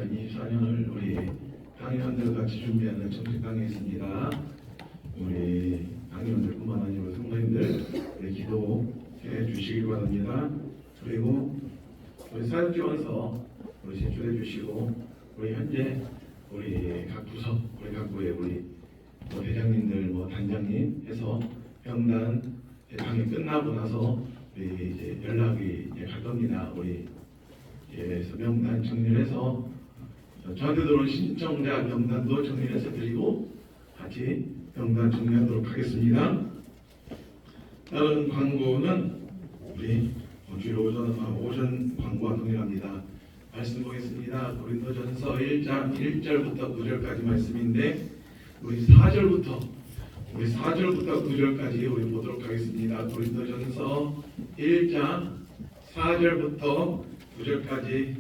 2024년을 우리 강의원들 같이 준비하는 정식 강의였습니다. 우리 강의원들뿐만 아니라 성도님들 기도해 주시길 바랍니다. 그리고 우리 사역지원서 우리 제출해 주시고 우리 현재 우리 각 부서 우리 각부의 우리 대장님들 단장님 해서 병단 강의 끝나고 나서 우리 이제 연락이 이제 갈 겁니다. 우리 그래서 명단 정리해서 저한테 들어온 신청자 명단도 정리해서 드리고 같이 명단 정리하도록 하겠습니다. 다른 광고는 우리 주일 오전 광고와 동일합니다. 말씀 보겠습니다. 고린도전서 1장 1절부터 9절까지 말씀인데 우리 4절부터 9절까지 우리 보도록 하겠습니다. 고린도전서 1장 4절부터 9절까지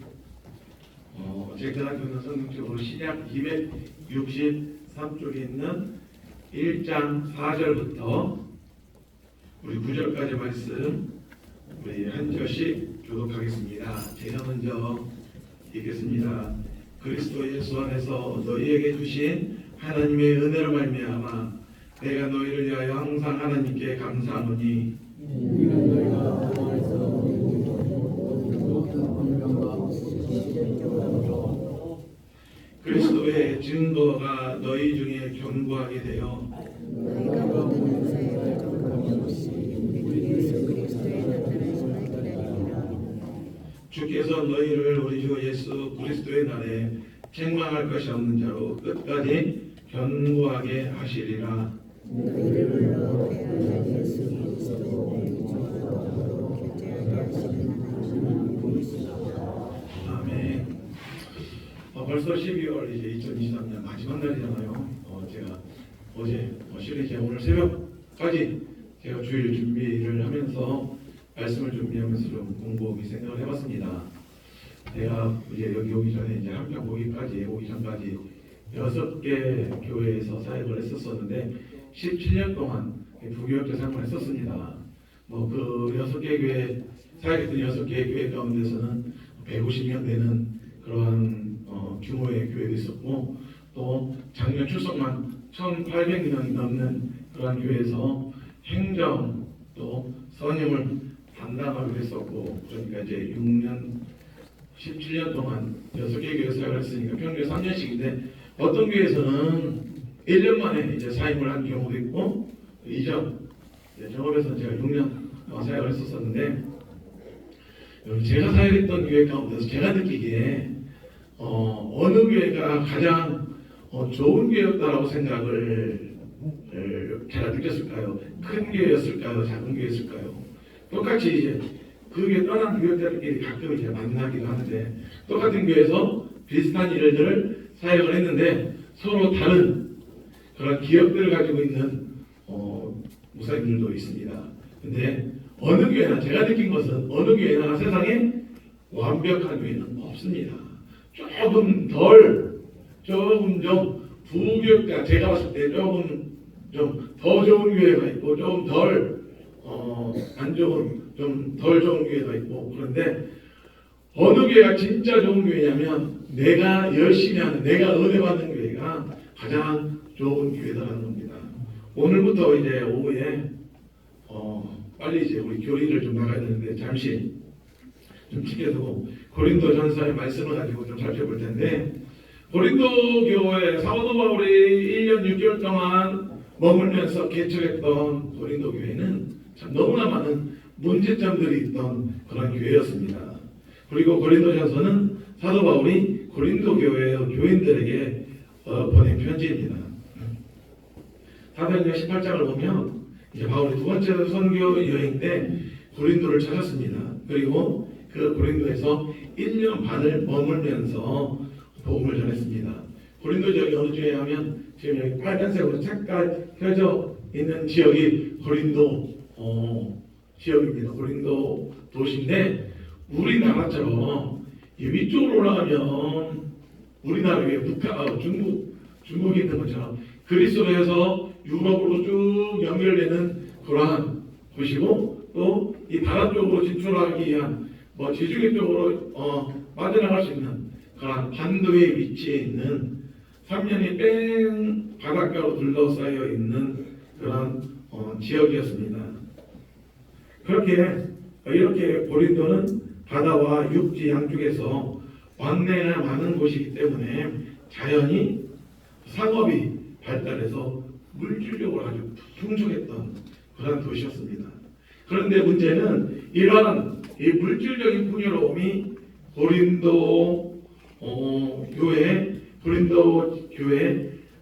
제가교는 성경적으로 신약 263쪽에 있는 1장 4절부터 우리 9절까지 말씀 우리 한 절씩 교독하겠습니다. 제가 먼저 읽겠습니다. 그리스도 예수 안에서 너희에게 주신 하나님의 은혜로 말미암아 내가 너희를 위하여 항상 하나님께 감사하노니 그리스도의 증거가 너희 중에 견고하게 되어 너희가 모든 은사에 부족함이 없이 우리 예수 그리스도의 나타나심을 기다리라. 주께서 너희를 우리 주 예수 그리스도의 날에 책망할 것이 없는 자로 끝까지 견고하게 하시리라. 너희를 불러 대하여 예수 그리스도의 주님으로 교제하게 하시는 하나님을 보이시라. 아멘. 벌써 12월 이제 2023년 마지막 날이잖아요. 제가 어제 실제 오늘 새벽까지 제가 주일 준비를 하면서 말씀을 준비하면서 좀 공부하기 생각을 해봤습니다. 제가 이제 여기 오기 전에 이제 한평 오기 전까지 6개 교회에서 사역을 했었었는데 17년 동안 부교역자 삶을 했었습니다. 그 6개 교회 사역했던 6개 교회 가운데서는 150명 되는 그러한 규모의 교회도 있었고 또 작년 출석만 1,800명이 넘는 그러한 교회에서 행정 또 선임을 담당하기로 했었고 그러니까 이제 17년 동안 6개 교회 사역을 했으니까 평균 3년씩인데 어떤 교회에서는 1년 만에 이제 사임을 한 경우도 있고 이전 정업에서 제가 6년 사역을 했었었는데 제가 사역했던 교회 가운데서 제가 느끼기에 어느 교회가 가장 좋은 교회였다라고 생각을 제가 느꼈을까요? 큰 교회였을까요? 작은 교회였을까요? 똑같이 이제 그 교회 떠난 교회들끼리 가끔 이제 만나기도 하는데 똑같은 교회에서 비슷한 일들을 사역을 했는데 서로 다른 그런 기업들을 가지고 있는 목사님들도 있습니다. 근데 어느 교회나 제가 느낀 것은 어느 교회나 세상에 완벽한 교회는 없습니다. 조금 좀 부교육자 제가 봤을 때 조금 좀 더 좋은 교회가 있고 조금 덜 안 좋은 좀 덜 좋은 교회가 있고 그런데 어느 교회가 진짜 좋은 교회냐면 내가 열심히 하는 내가 은혜 받는 교회가 가장 좋은 교회다라는 겁니다. 오늘부터 이제 오후에 빨리 이제 우리 교리를 좀 나가야 되는데 잠시 좀 지켜두고 고린도전서의 말씀을 가지고 좀 살펴볼 텐데 고린도 교회 사도 바울이 1년 6개월 동안 머물면서 개척했던 고린도 교회는 참 너무나 많은 문제점들이 있던 그런 교회였습니다. 그리고 고린도전서는 사도 바울이 고린도 교회 교인들에게 보낸 편지입니다. 사도행전 18장을 보면 이제 바울이 두 번째 선교 여행 때 고린도를 찾았습니다. 그리고 그 고린도에서 1년 반을 머물면서 복음을 전했습니다. 고린도 지역이 어느 지역에 하면 지금 여기 빨간색으로 색깔 펴져 있는 지역이 고린도 지역입니다. 고린도 도시인데 우리나라처럼 위쪽으로 올라가면 우리나라 위에 중국이 있는 것처럼 그리스도에서 유럽으로 쭉 연결되는 그러한 곳이고 또 이 다른 쪽으로 진출하기 위한 지중해 쪽으로 빠져나갈 수 있는 그런 반도에 위치해 있는 3년이 뺑 바닷가로 둘러싸여 있는 그런 지역이었습니다. 이렇게 고린도는 바다와 육지 양쪽에서 왕래가 많은 곳이기 때문에 자연이 상업이 발달해서 물질적으로 아주 풍족했던 그런 도시였습니다. 그런데 문제는 이러한 이 물질적인 풍요로움이 고린도 교회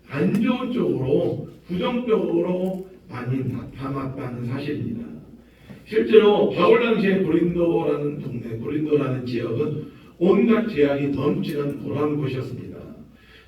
안 좋은 쪽으로 부정적으로 많이 나타났다는 사실입니다. 실제로 바울 당시에 고린도라는 동네, 고린도라는 지역은 온갖 재앙이 넘치는 그러한 곳이었습니다.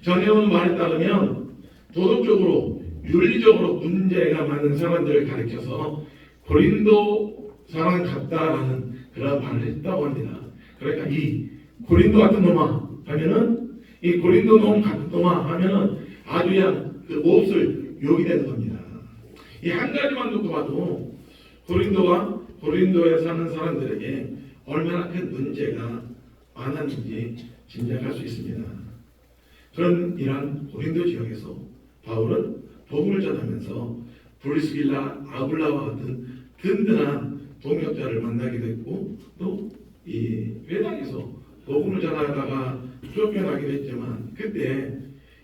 전해온 말에 따르면 도덕적으로 윤리적으로 문제가 많은 사람들을 가리켜서 고린도 사람 같다라는 그런 말을 했다고 합니다. 그러니까 이 고린도 같은 놈아 하면은 이 고린도 놈 같은 놈아 하면은 아주 그냥 그 몹쓸 욕이 되는 겁니다. 이 한 가지만 놓고 봐도 고린도에 사는 사람들에게 얼마나 큰 문제가 많았는지 짐작할 수 있습니다. 그런 이러한 고린도 지역에서 바울은 복음을 전하면서 브리스길라, 아굴라와 같은 든든한 동역자를 만나게 됐고 또 이 회당에서 복음을 전하다가 쫓겨나기도 했지만 그때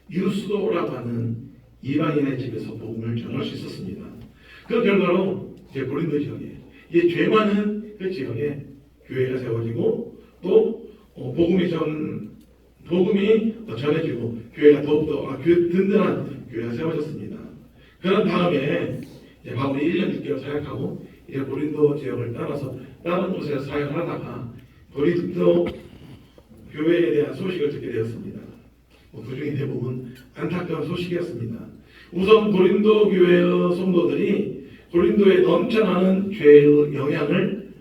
유스도라고 하는 이방인의 집에서 복음을 전할 수 있었습니다. 그 결과로 이제 고린도 지역에 죄 많은 그 지역에 교회가 세워지고 또 복음이 전해지고 교회가 더욱더 든든한 교회가 세워졌습니다. 그런 다음에 이제 바울이 1년 6개월 사역하고 이제 고린도 지역을 따라서 다른 곳에서 사역을 하다가 고린도 교회에 대한 소식을 듣게 되었습니다. 그 중에 대부분 안타까운 소식이었습니다. 우선 고린도 교회의 성도들이 고린도에 넘쳐나는 죄의 영향을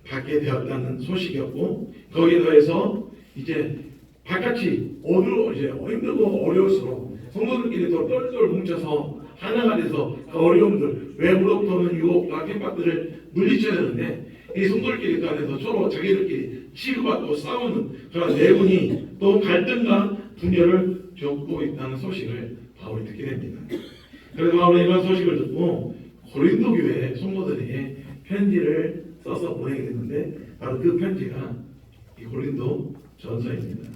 받게 되었다는 소식이었고 거기에 더해서 이제 바깥이 힘들고 어려울수록 성도들끼리 더 똘똘 뭉쳐서 하나가 돼서 그 어려움들, 외부로부터는 유혹과 핍박들을 물리쳐야 되는데 이 성도들끼리 간에서 서로 자기들끼리 치고받고 싸우는 그런 내분이 또 갈등과 분열을 겪고 있다는 소식을 바울이 듣게 됩니다. 그래서 바울이 이런 소식을 듣고 고린도 교회 성도들에게 편지를 써서 보내게 됐는데 바로 그 편지가 이 고린도 전서입니다.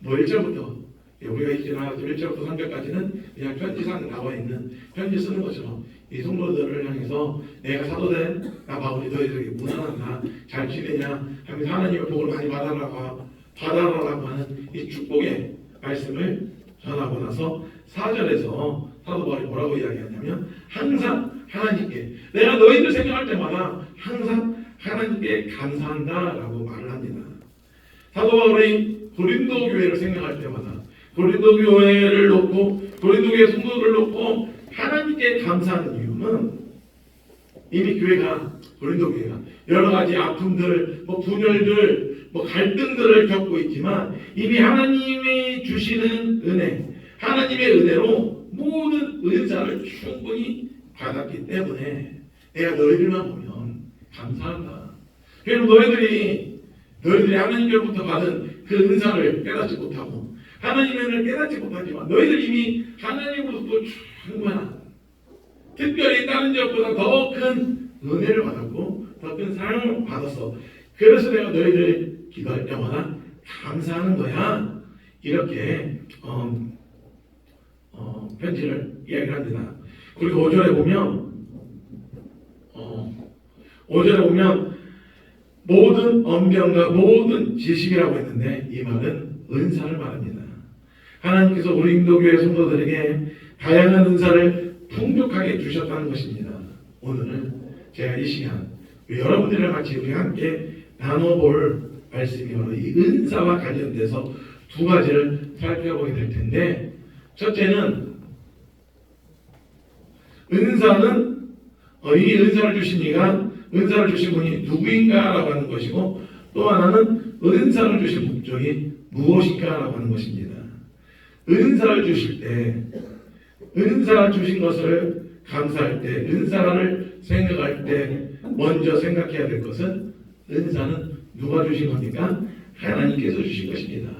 1절부터 우리가 지나가서 1절부터 3절까지는 그냥 편지상 나와 있는 편지 쓰는 것처럼 이 성도들을 향해서 내가 사도된 나 바울이 너희들에게 무난한가 잘 지내냐 하면서 하나님의 복을 많이 받아라고 하는 이 축복의 말씀을 전하고 나서 4절에서 사도 바울이 뭐라고 이야기하냐면 항상 하나님께 내가 너희들 생각할 때마다 항상 하나님께 감사한다라고 말을 합니다. 사도 바울이 고린도 교회를 생각할 때마다 고린도 교회를 놓고 고린도 교회 성도들을 놓고 하나님께 감사하는 이유는 이미 고린도 교회가 여러 가지 아픔들, 분열들, 갈등들을 겪고 있지만 이미 하나님이 주시는 은혜, 하나님의 은혜로 모든 은사를 충분히 받았기 때문에 내가 너희들만 보면 감사한다. 그리고 너희들이 하나님께로부터 받은 그 은사를 깨닫지 못하고 하나님의 은혜를 깨닫지 못하지만 너희들 이미 하나님으로부터 충분한 특별히 다른 지역보다 더 큰 은혜를 받았고 더 큰 사랑을 받았어. 그래서 내가 너희들 기도할 때마다 감사하는 거야. 이렇게 편지를 이야기를 합니다. 그리고 5절에 보면 모든 언변과 모든 지식이라고 했는데 이 말은 은사를 말합니다. 하나님께서 우리 인도교회 성도들에게 다양한 은사를 풍족하게 주셨다는 것입니다. 오늘은 제가 이 시간 여러분들이랑 같이 우리 함께 나눠볼 말씀이 바로 이 은사와 관련돼서 두 가지를 살펴보게 될 텐데 첫째는 은사는 이 은사를 주신 분이 누구인가라고 하는 것이고 또 하나는 은사를 주신 목적이 무엇인가라고 하는 것입니다. 은사를 주실 때 은사 주신 것을 감사할 때 은사를 생각할 때 먼저 생각해야 될 것은 은사는 누가 주신 겁니까? 하나님께서 주신 것입니다.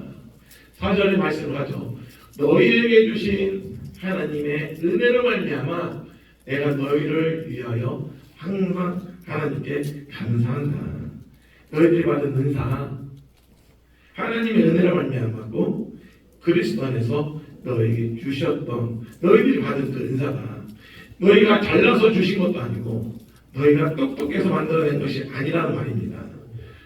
4절의 말씀을 하죠. 너희에게 주신 하나님의 은혜로 말미암아 내가 너희를 위하여 항상 하나님께 감사한다. 너희들이 받은 은사, 하나님의 은혜로 말미암았고 그리스도 안에서 너희에게 주셨던 너희들이 받은 그 은사다. 너희가 잘나서 주신 것도 아니고 너희가 똑똑해서 만들어낸 것이 아니라는 말입니다.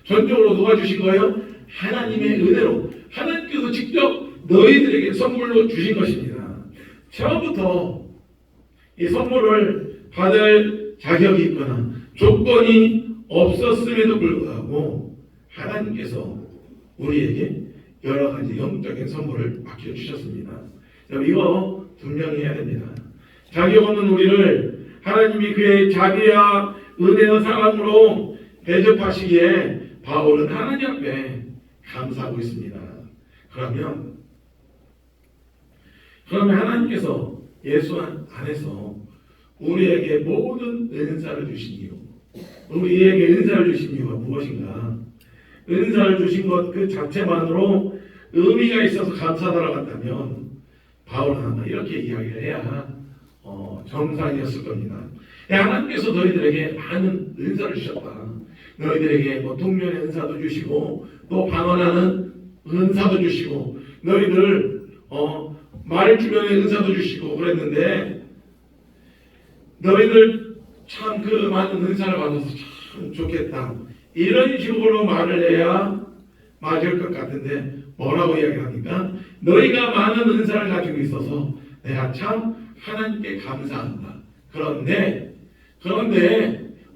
전적으로 누가 주신 거예요? 하나님의 은혜로 하나님께서 직접 너희들에게 선물로 주신 것입니다. 처음부터 이 선물을 받을 자격이 있거나 조건이 없었음에도 불구하고 하나님께서 우리에게 여러 가지 영적인 선물을 맡겨주셨습니다. 이거 분명히 해야 됩니다. 자격 없는 우리를 하나님이 그의 자비와 은혜와 사랑으로 대접하시기에 바울은 하나님 앞에 감사하고 있습니다. 그러면 하나님께서 예수 안에서 우리에게 모든 은사를 주신 이유, 우리에게 은사를 주신 이유가 무엇인가? 은사를 주신 것 그 자체만으로 의미가 있어서 감사하다고 한다면 바울은 아마 이렇게 이야기를 해야 정상이었을 겁니다. 하나님께서 너희들에게 많은 은사를 주셨다. 너희들에게 동면의 은사도 주시고 또 방언하는 은사도 주시고 너희들 말 주변의 은사도 주시고 그랬는데 너희들 참 그 많은 은사를 받아서 참 좋겠다. 이런 식으로 말을 해야 맞을 것 같은데 뭐라고 이야기합니까? 너희가 많은 은사를 가지고 있어서 내가 참 하나님께 감사한다. 그런데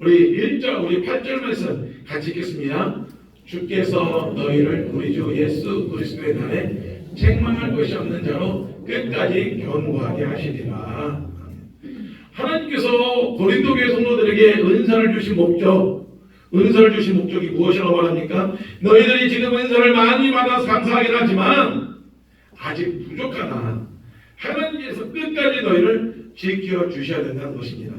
우리 1절 우리 8절 말씀 같이 읽겠습니다. 주께서 너희를 우리 주 예수 그리스도의 날에 책망할 것이 없는 자로 끝까지 견고하게 하시리라. 하나님께서 고린도 교회 성도들에게 은사를 주신 목적이 무엇이라고 말합니까? 너희들이 지금 은사를 많이 받아서 감사하긴 하지만 아직 부족하다. 하나님께서 끝까지 너희를 지켜주셔야 된다는 것입니다.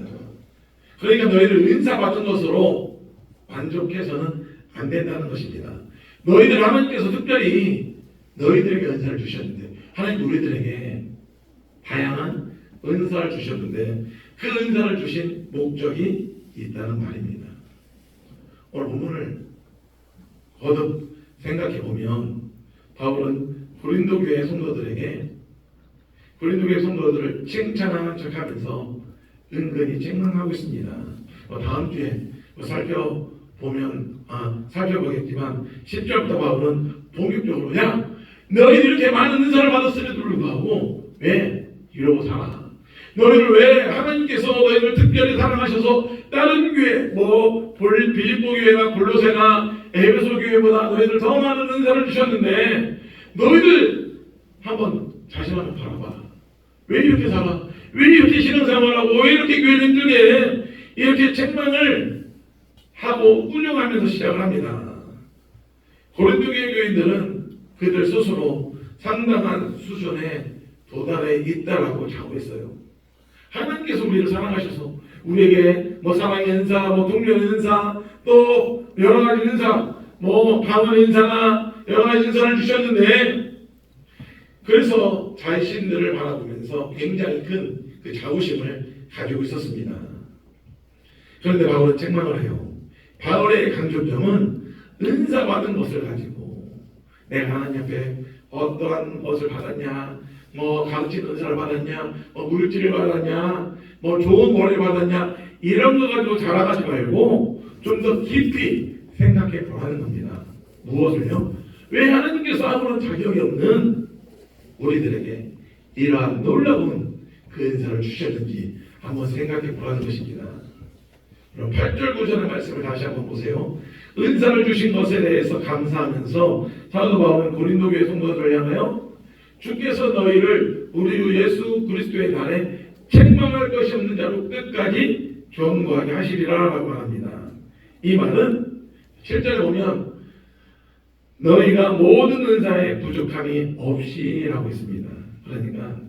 그러니까 너희를 은사 받은 것으로 만족해서는 안 된다는 것입니다. 너희들 하나님께서 특별히 너희들에게 은사를 주셨는데 하나님 우리들에게 다양한 은사를 주셨는데 그 은사를 주신 목적이 있다는 말입니다. 오늘 본문을 거듭 생각해 보면 바울은 고린도 교회 성도들을 칭찬하는 척하면서 은근히 책망하고 있습니다. 다음 주에 살펴보겠지만 10절부터 바울은 본격적으로 너희들 이렇게 많은 은사를 받았음에도 불구하고 왜 이러고 살아? 너희를 왜 하나님께서 너희를 특별히 사랑하셔서 다른 교회 빌립보 교회나 골로새나 에베소 교회보다 너희들 더 많은 은사를 주셨는데 너희들 한번 자신 한번 바라봐. 왜 이렇게 살아? 왜 이렇게 신앙생활하고 왜 이렇게 교회를 힘들게 이렇게 책망을 하고 운영하면서 시작을 합니다. 고린도 교회 교인들은 그들 스스로 상당한 수준에 도달해 있다라고 자부했어요. 하나님께서 우리를 사랑하셔서 우리에게 사랑의 은사, 동료의 은사, 또 여러 가지 은사, 방언의 은사나 여러 가지 은사를 주셨는데 그래서 자신들을 바라보면서 굉장히 큰 그 자부심을 가지고 있었습니다. 그런데 바울은 책망을 해요. 바울의 강조점은 은사 받은 것을 가지고 내가 하나님 앞에 어떠한 것을 받았냐, 가르치는 은사를 받았냐, 물질을 받았냐, 좋은 머리를 받았냐 이런 거 가지고 자랑하지 말고 좀 더 깊이 생각해 보라는 겁니다. 무엇을요? 왜 하나님께서 아무런 자격이 없는 우리들에게 이러한 놀라운 그 은사를 주셨는지 한번 생각해 보라는 것입니다. 그럼 8절 9절의 말씀을 다시 한번 보세요. 은사를 주신 것에 대해서 감사하면서 사도 바울은 고린도 교회 성도들을 향하여 주께서 너희를 우리 주 예수 그리스도의 날에 책망할 것이 없는 자로 끝까지 견고하게 하시리라라고 말합니다. 이 말은 7절에 보면 너희가 모든 은사에 부족함이 없이라고 있습니다. 그러니까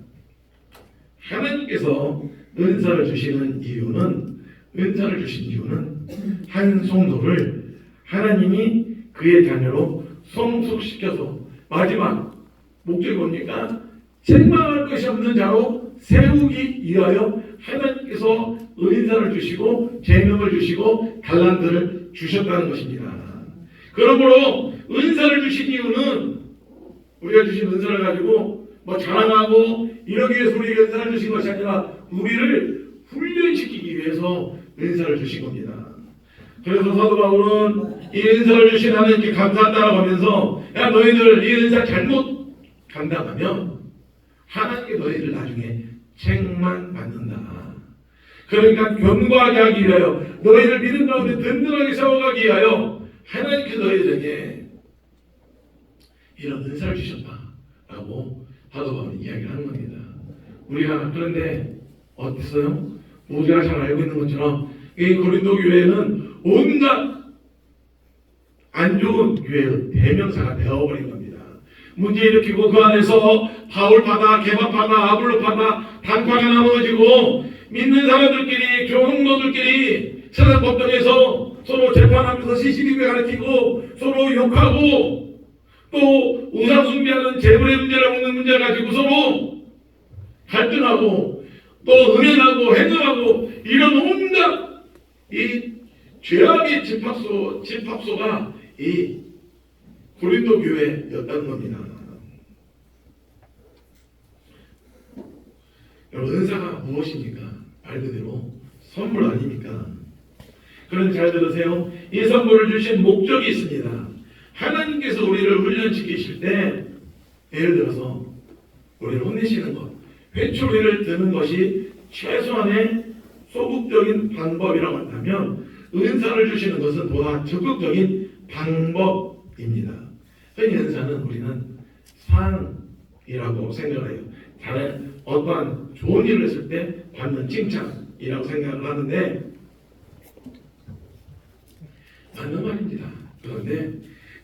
하나님께서 은사를 주신 이유는 한 성도를 하나님이 그의 자녀로 성숙시켜서 마지막 목적이 뭡니까? 책망할 것이 없는 자로 세우기 위하여 하나님께서 은사를 주시고 재능을 주시고 달란트를 주셨다는 것입니다. 그러므로 은사를 주신 이유는 우리가 주신 은사를 가지고 뭐 자랑하고 이러기 위해서 우리에게 은사를 주신 것이 아니라 우리를 훈련시키기 위해서 은사를 주신 겁니다. 그래서 사도 바울은 이 은사를 주신 하나님께 감사한다라고 하면서 야 너희들 이 은사 잘못 감당하면 하나님께 너희를 나중에 책망받는다. 그러니까 견고하게 하기 위하여 너희를 믿음 가운데 든든하게 세워가기 위하여 하나님께서 너희들에게 이런 은사를 주셨다라고 사도 바울은 이야기를 하는 겁니다. 우리가 그런데 어땠어요? 우리가 잘 알고 있는 것처럼 이 고린도 교회는 온갖 안 좋은 교회의 대명사가 되어버린 겁니다. 문제 일으키고 그 안에서 바울파다, 개바파다, 아볼로파다 단파가 나누어지고 믿는 사람들끼리 교흥도들끼리 세상 법정에서 서로 재판하면서 CCTV 가르치고 서로 욕하고 또 우상 숭배하는 재물의 문제를 묻는 문제 가지고 서로 갈등하고 또 은행하고 행음하고 이런 온갖 이 죄악의 집합소가 이 고린도 교회였다는 겁니다. 여러분 은사가 무엇입니까? 말 그대로 선물 아닙니까? 그런데 잘 들으세요. 이 선물을 주신 목적이 있습니다. 하나님께서 우리를 훈련시키실 때 예를 들어서 우리를 혼내시는 것, 회초리를 드는 것이 최소한의 소극적인 방법이라고 한다면 은사를 주시는 것은 보다 적극적인 방법입니다. 흔히 은사는 우리는 상이라고 생각을 해요. 다른 어떠한 좋은 일을 했을 때 받는 칭찬이라고 생각을 하는데 맞는 말입니다. 그런데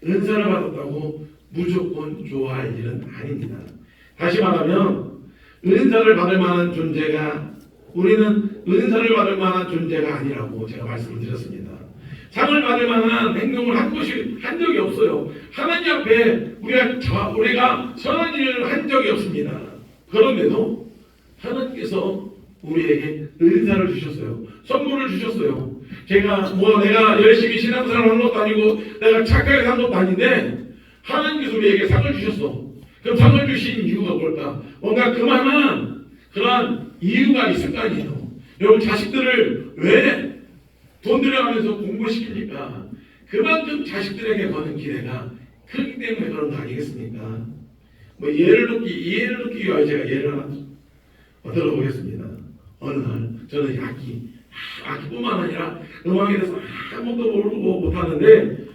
은사를 받았다고 무조건 좋아할 일은 아닙니다. 다시 말하면 은사를 받을 만한 존재가 우리는 은사를 받을 만한 존재가 아니라고 제가 말씀을 드렸습니다. 상을 받을 만한 행동을 한 적이 없어요. 하나님 앞에 우리가 선한 일을 한 적이 없습니다. 그런데도 하나님께서 우리에게 은사를 주셨어요. 선물을 주셨어요. 내가 열심히 신앙생활을 한 것도 아니고 내가 착하게 산 것도 아닌데 하나님께서 우리에게 상을 주셨어. 그럼 상을 주신 이유가 뭘까? 뭔가 그만한 그런 이유가 있을 거 아니에요. 여러분 자식들을 왜 돈 들여가면서 공부시킵니까? 그만큼 자식들에게 거는 기대가 크기 때문에 그런 거 아니겠습니까? 이해를 돕기 위하여 제가 예를 하나 들어보겠습니다. 어느 날 저는 악기뿐만 아니라 음악에 대해서 아무것도 모르고 못하는데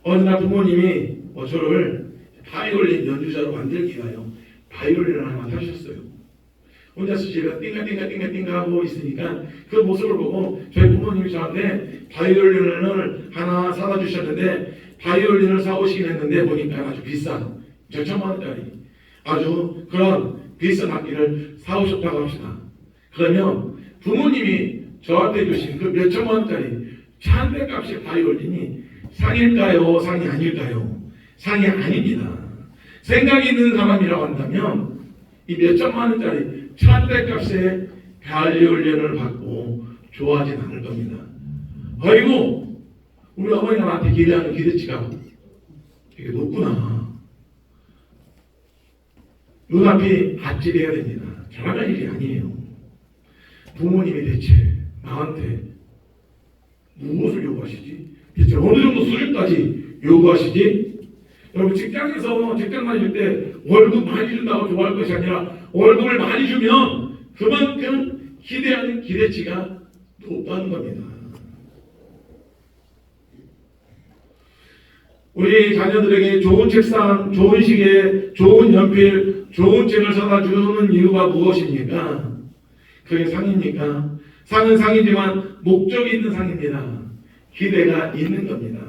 어느 날 부모님이 저를 바이올린 연주자로 만들기 위하여 바이올린을 하나 사주셨어요. 혼자서 집에 띵가띵가 하고 있으니까 그 모습을 보고 저희 부모님이 저한테 바이올린을 하나 사다 주셨는데 바이올린을 사오시긴 했는데 보니까 아주 비싼 몇천만 원짜리 아주 그런 비싼 악기를 사오셨다고 합시다. 그러면 부모님이 저한테 주신 그 몇천만 원짜리 천대값의 바이올린이 상일까요? 상이 아닐까요? 상이 아닙니다. 생각이 있는 사람이라고 한다면 이 몇천만 원짜리 천대값의 바이올린을 받고 좋아하진 않을 겁니다. 아이고 우리 어머니가 나한테 기대하는 기대치가 되게 높구나. 눈앞이 아찔해야 됩니다. 잘할 일이 아니에요. 부모님이 대체 나한테 무엇을 요구하시지? 대체 어느 정도 수준까지 요구하시지? 여러분 직장 다닐 때 월급 많이 준다고 좋아할 것이 아니라 월급을 많이 주면 그만큼 기대하는 기대치가 높다는 겁니다. 우리 자녀들에게 좋은 책상, 좋은 시계, 좋은 연필, 좋은 책을 사다 주는 이유가 무엇입니까? 그게 상입니까? 상은 상이지만 목적이 있는 상입니다. 기대가 있는 겁니다.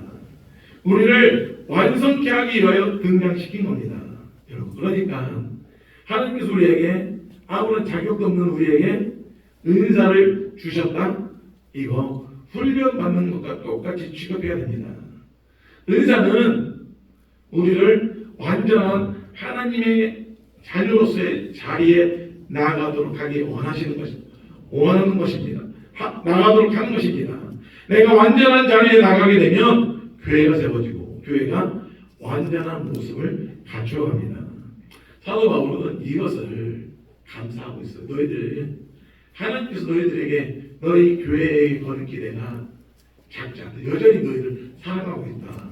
우리를 완성케 하기 위하여 등장시킨 겁니다. 여러분 그러니까 하나님께서 우리에게 아무런 자격도 없는 우리에게 은사를 주셨다. 이거 훈련받는 것과 똑같이 취급해야 됩니다. 은사는 우리를 완전한 하나님의 자녀로서의 자리에 나아가도록 하기 원하는 것입니다. 나가도록 하는 것입니다. 내가 완전한 자리에 나가게 되면 교회가 세워지고 교회가 완전한 모습을 갖추어갑니다. 사도 바울은 이것을 감사하고 있어요. 하나님께서 너희들에게 너희 교회에 거는 기대가 작지 않다. 여전히 너희를 사랑하고 있다.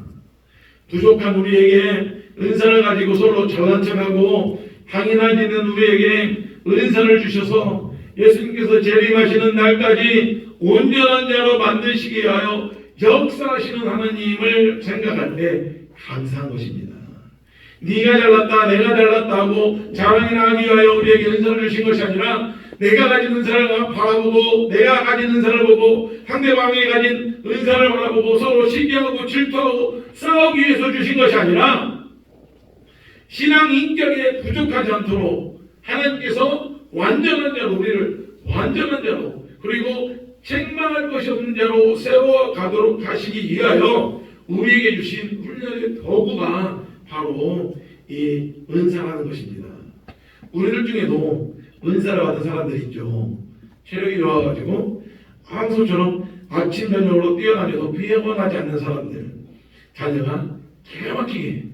부족한 우리에게 은사를 가지고 서로 전환책하고 항인하지는 우리에게 은사를 주셔서 예수님께서 재림하시는 날까지 온전한 자로 만드시기 위하여 역사하시는 하나님을 생각할 때 감사한 것입니다. 네가 잘났다 내가 잘났다 하고 자랑이나 하기 위하여 우리에게 은사를 주신 것이 아니라 내가 가진 은사를 바라보고 내가 가진 은사를 보고 상대방이 가진 은사를 바라보고 서로 시기하고 질투하고 싸우기 위해서 주신 것이 아니라 신앙 인격에 부족하지 않도록 하나님께서 완전한 자로 우리를 완전한 자로 그리고 책망할 것이 없는 자로 세워가도록 하시기 위하여 우리에게 주신 훈련의 도구가 바로 이 은사라는 것입니다. 우리들 중에도 은사를 받은 사람들이 있죠. 체력이 좋아가지고 황소처럼 아침 저녁으로 뛰어다녀도 피곤하지 않는 사람들 자녀가 기가 막히게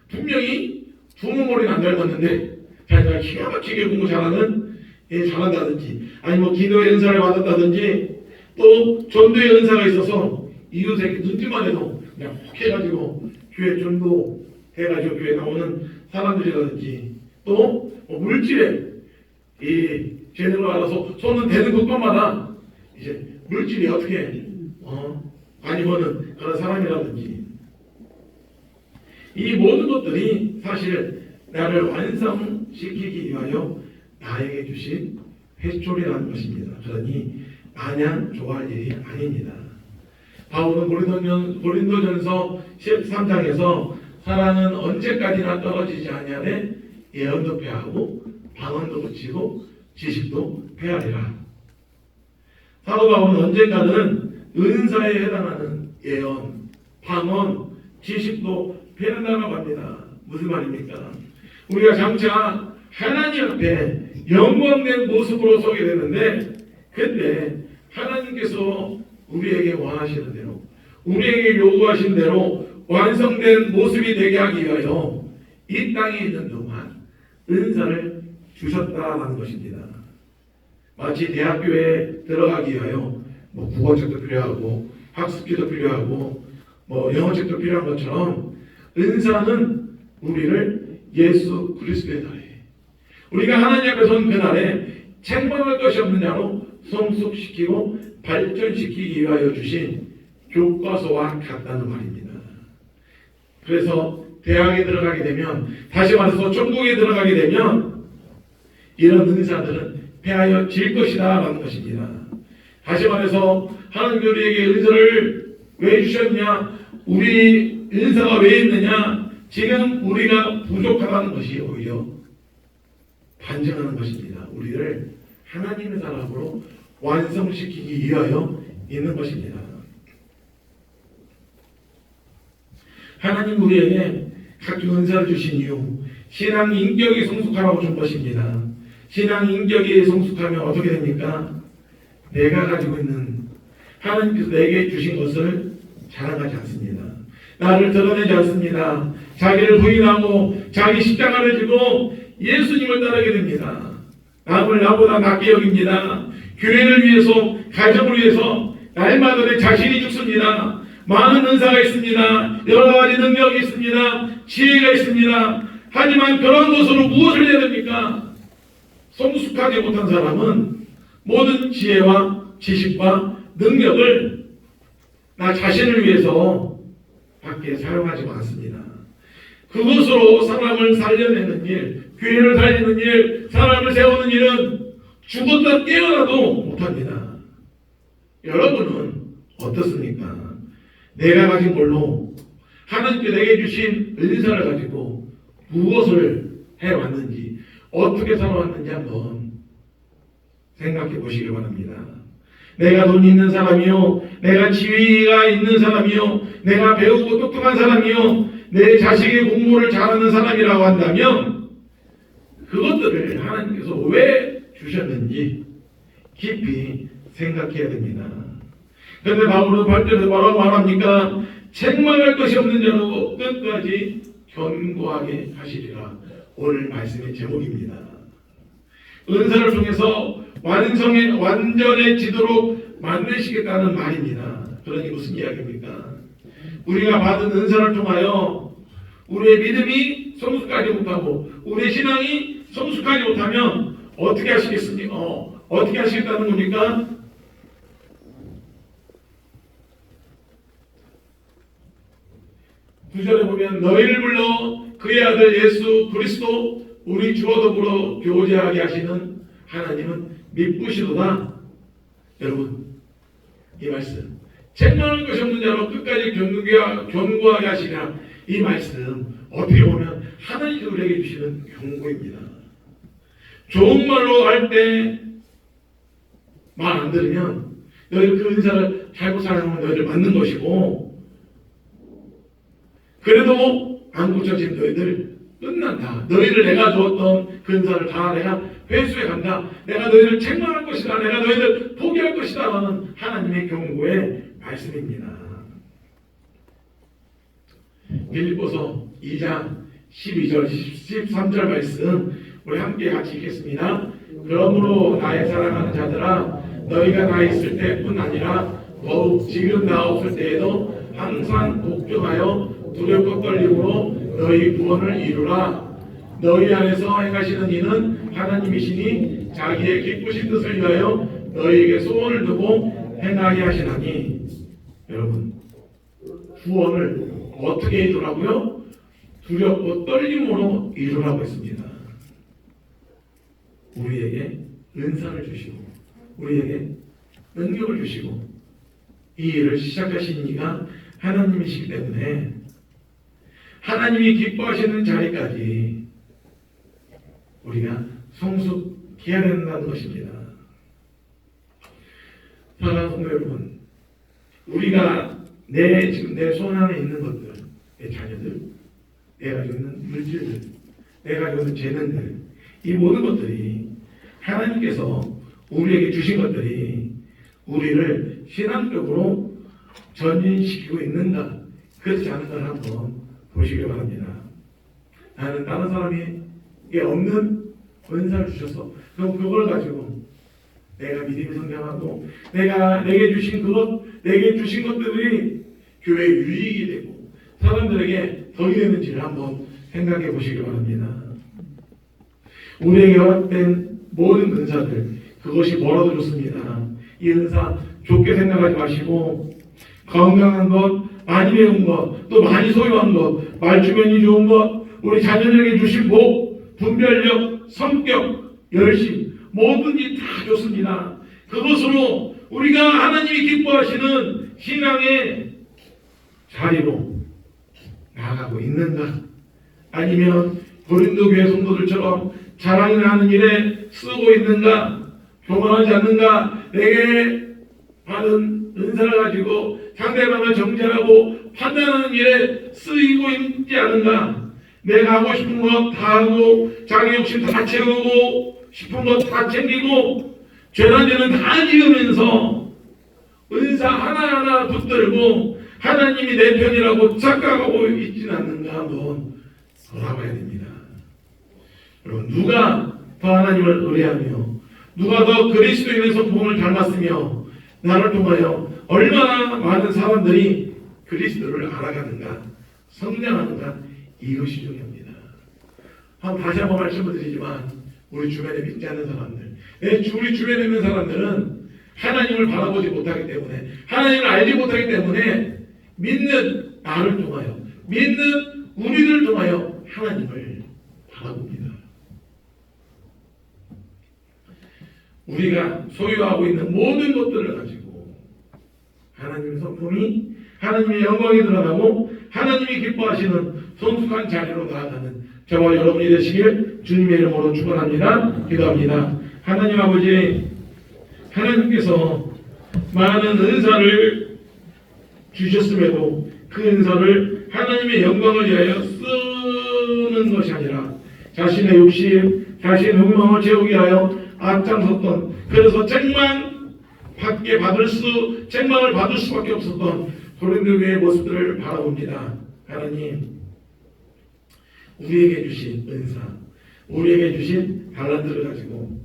분명히 부모 머리는 안 닮았는데 자녀가 기가 막히게 공부 잘한다든지 아니 뭐 기도의 은사를 받았다든지 또 전도의 은사가 있어서 이웃에게 눈빛만 해도 그냥 혹 해가지고 교회 전도 해가지고 교회 나오는 사람들이라든지 또 물질에 이 제대로 알아서 손은 대는 것뿐마다 이제 물질이 어떻게 많이 버는 그런 사람이라든지 이 모든 것들이 사실 나를 완성시키기 위하여 나에게 주신 회초리라는 것입니다. 그러니 마냥 좋아할 일이 아닙니다. 바울은 고린도전서 13장에서 사랑은 언제까지나 떨어지지 아니하되 예언도 폐하고 방언도 그치고 지식도 폐하리라. 사도 바울은 언젠가는 은사에 해당하는 예언, 방언, 지식도 폐한다고 합니다. 무슨 말입니까? 우리가 장차 하나님 앞에 영광된 모습으로 서게 되는데 그때 하나님께서 우리에게 원하시는 대로 우리에게 요구하신 대로 완성된 모습이 되게 하기 위하여 이 땅에 있는 동안 은사를 주셨다라는 것입니다. 마치 대학교에 들어가기 위하여 뭐 국어책도 필요하고 학습지도 필요하고 뭐 영어책도 필요한 것처럼 은사는 우리를 예수 그리스도의 날에 우리가 하나님 앞에 선 그날에 책망할 것이 없는 자로 성숙시키고 발전시키기 위하여 주신 교과서와 같다는 말입니다. 그래서 대학에 들어가게 되면 다시 말해서 천국에 들어가게 되면 이런 은사들은 폐하여 질 것이다 라는 것입니다. 다시 말해서 하나님 우리에게 은사를 왜 주셨냐 우리 은사가 왜 있느냐 지금 우리가 부족하다는 것이 오히려 반증하는 것입니다. 우리를 하나님의 사람으로 완성시키기 위하여 있는 것입니다. 하나님 우리에게 각종 은사를 주신 이유 신앙 인격이 성숙하라고 준 것입니다. 신앙 인격이 성숙하면 어떻게 됩니까? 내가 가지고 있는 하나님께서 내게 주신 것을 자랑하지 않습니다. 나를 드러내지 않습니다. 자기를 부인하고 자기 십자가를 지고 예수님을 따르게 됩니다. 남을 나보다 낫게 여깁니다. 교회를 위해서 가정을 위해서 날마다 내 자신이 죽습니다. 많은 은사가 있습니다. 여러 가지 능력이 있습니다. 지혜가 있습니다. 하지만 그런 것으로 무엇을 해야 됩니까? 성숙하지 못한 사람은 모든 지혜와 지식과 능력을 나 자신을 위해서 밖에 사용하지 않습니다. 그것으로 사람을 살려내는 일, 교회를 살리는 일, 사람을 세우는 일은 죽었다 깨어나도 못합니다. 여러분은 어떻습니까? 내가 가진 걸로 하나님께 내게 주신 은사를 가지고 무엇을 해왔는지 어떻게 살아왔는지 한번 생각해 보시길 바랍니다. 내가 돈이 있는 사람이요 내가 지위가 있는 사람이요 내가 배우고 똑똑한 사람이요 내 자식의 공부를 잘하는 사람이라고 한다면 그것들을 하나님께서 왜 주셨는지 깊이 생각해야 됩니다. 그런데 바울은 8절에서 뭐라고 말합니까? 책망할 것이 없는 자로 끝까지 견고하게 하시리라. 오늘 말씀의 제목입니다. 은사를 통해서 완전해지도록 만드시겠다는 말입니다. 그러니 무슨 이야기입니까? 우리가 받은 은사를 통하여 우리의 믿음이 성숙하지 못하고 우리의 신앙이 성숙하지 못하면 어떻게 하시겠습니까? 어떻게 하시겠다는 겁니까? 구절에 보면 너희를 불러 그의 아들 예수 그리스도 우리 주와 더불어 교제하게 하시는 하나님은 미쁘시도다. 여러분 이 말씀 책망할 것이 없는 자로 끝까지 견고하게 하시라. 이 말씀 어떻게 보면 하나님이 우리에게 주시는 경고입니다. 좋은 말로 할 때 말 안 들으면 너희들 그 은사를 잘못 사용하면 너희들 맞는 것이고 그래도 안 고쳐진 너희들 끝난다. 너희를 내가 주었던 그 은사를 다 내가 회수해 간다. 내가 너희를 책망할 것이다. 내가 너희를 포기할 것이다. 라는 하나님의 경고의 말씀입니다. 빌립보서 2장 12절 13절 말씀 우리 함께 같이 읽겠습니다. 그러므로 나의 사랑하는 자들아 너희가 나 있을 때뿐 아니라 더욱 지금 나 없을 때에도 항상 복종하여 두렵고 떨림으로 너희 구원을 이루라. 너희 안에서 행하시는 이는 하나님이시니 자기의 기쁘신 뜻을 위하여 너희에게 소원을 두고 행하게 하시나니. 여러분 구원을 어떻게 이루라고요? 두렵고 떨림으로 이루라고 했습니다. 우리에게 은사를 주시고 우리에게 능력을 주시고 이 일을 시작하신 이가 하나님이시기 때문에 하나님이 기뻐하시는 자리까지 우리가 성숙해야 된다는 것입니다. 사랑하는 성도 여러분, 우리가 지금 내 손 안에 있는 것들, 내 자녀들, 내가 가지고 있는 물질들, 내가 가지고 있는 재능들, 이 모든 것들이 하나님께서 우리에게 주신 것들이 우리를 신앙적으로 전진시키고 있는가, 그렇지 않은가를 한번 보시기 바랍니다. 나는 다른 사람에게 없는 은사를 주셔서 그럼 그걸 가지고 내가 믿음이 성장하고 내게 주신 것들이 교회에 유익이 되고 사람들에게 덕이 되는지를 한번 생각해 보시기 바랍니다. 우리에게 허락된 모든 은사들 그것이 뭐라도 좋습니다. 이 은사 좋게 생각하지 마시고 건강한 것, 많이 배운 것, 또 많이 소유한 것, 말주변이 좋은 것, 우리 자녀들에게 주신 복, 분별력, 성격, 열심 뭐든지 다 좋습니다. 그것으로 우리가 하나님이 기뻐하시는 신앙의 자리로 나아가고 있는가? 아니면 고린도 교회 성도들처럼 자랑이나 하는 일에 쓰고 있는가? 교만하지 않는가? 내게 받은 은사를 가지고 상대방을 정죄하고 판단하는 일에 쓰이고 있지 않은가? 내가 하고 싶은 것 다 하고 자기 욕심 다 채우고 싶은 것 다 챙기고 죄난 죄는 다 지으면서 은사 하나하나 붙들고 하나님이 내 편이라고 착각하고 있지는 않는가 한번 돌아봐야 됩니다. 여러분 누가 더 하나님을 의뢰하며 누가 더 그리스도인의 성품을 닮았으며 나를 통하여 얼마나 많은 사람들이 그리스도를 알아가는가 성장하는가 이것이 중요합니다. 다시 한번 말씀을 드리지만 우리 주변에 믿지 않는 사람들 우리 주변에 있는 사람들은 하나님을 바라보지 못하기 때문에 하나님을 알지 못하기 때문에 믿는 나를 통하여 믿는 우리를 통하여 하나님을 바라봅니다. 우리가 소유하고 있는 모든 것들을 가지고 하나님의 성품이 하나님의 영광이 드러나고 하나님이 기뻐하시는 성숙한 자리로 나아가는 저와 여러분이 되시길 주님의 이름으로 축원합니다. 기도합니다. 하나님 아버지, 하나님께서 많은 은사를 주셨음에도 그 은사를 하나님의 영광을 위하여 쓰는 것이 아니라 자신의 욕심, 자신의 흥망을 채우기 위하여 앞장섰던, 그래서 책망을 받을 수밖에 없었던 고린도교회의 모습들을 바라봅니다. 하나님, 우리에게 주신 은사, 우리에게 주신 달란트를 가지고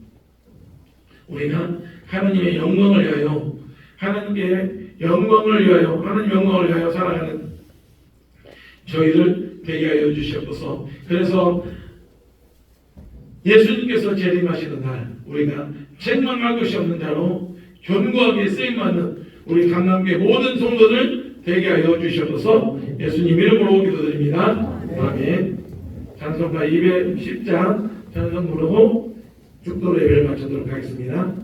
우리가 하나님의 영광을 위하여, 하나님 영광을 위하여 살아가는 저희를 되게 하여 주시옵소서. 그래서 예수님께서 재림하시는 날 우리가 책망할 것이 없는 자로 견고하게 쓰임받는 우리 강남교회 모든 성도들 되게 하여 주시옵소서. 예수님 이름으로 기도드립니다. 아멘. 찬송가 210장 찬송 부르고 축도 예배를 마치도록 하겠습니다.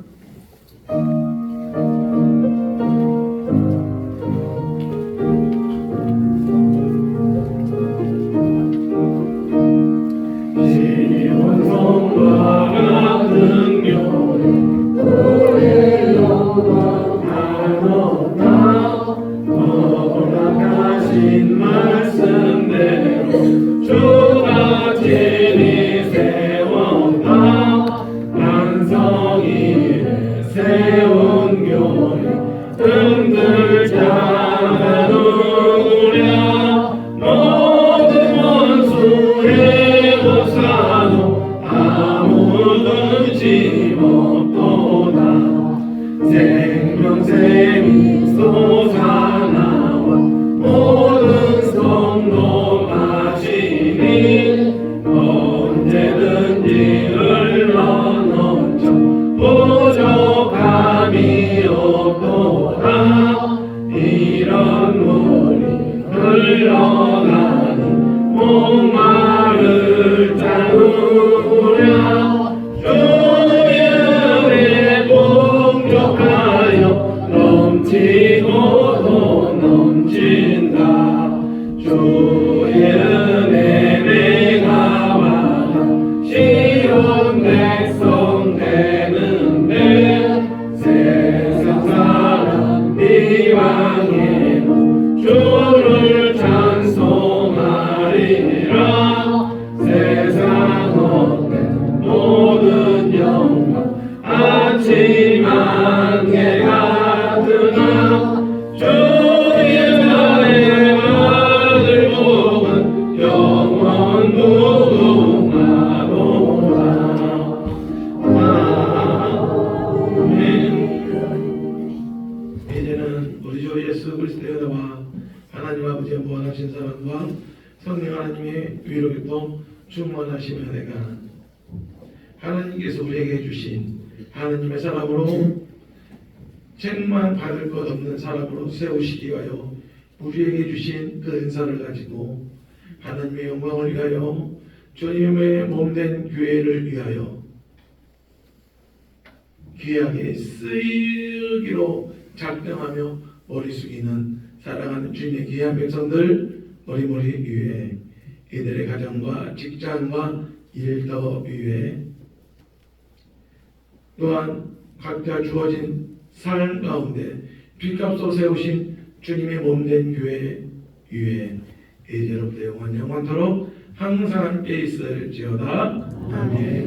충만하시며 내가 하나님께서 우리에게 주신 하나님의 사람으로 책만 받을 것 없는 사람으로 세우시기 위하여 우리에게 주신 그 은사를 가지고 하나님의 영광을 위하여 주님의 몸된 교회를 위하여 귀하게 쓰이기로 작정하며 머리 숙이는 사랑하는 주님의 귀한 백성들 머리머리 위에 이들의 가정과 직장과 일터 위에 또한 각자 주어진 삶 가운데 빚값으로 세우신 주님의 몸된 교회 위에 이제로부터 영원토록 항상 함께 있을지어다. 아멘.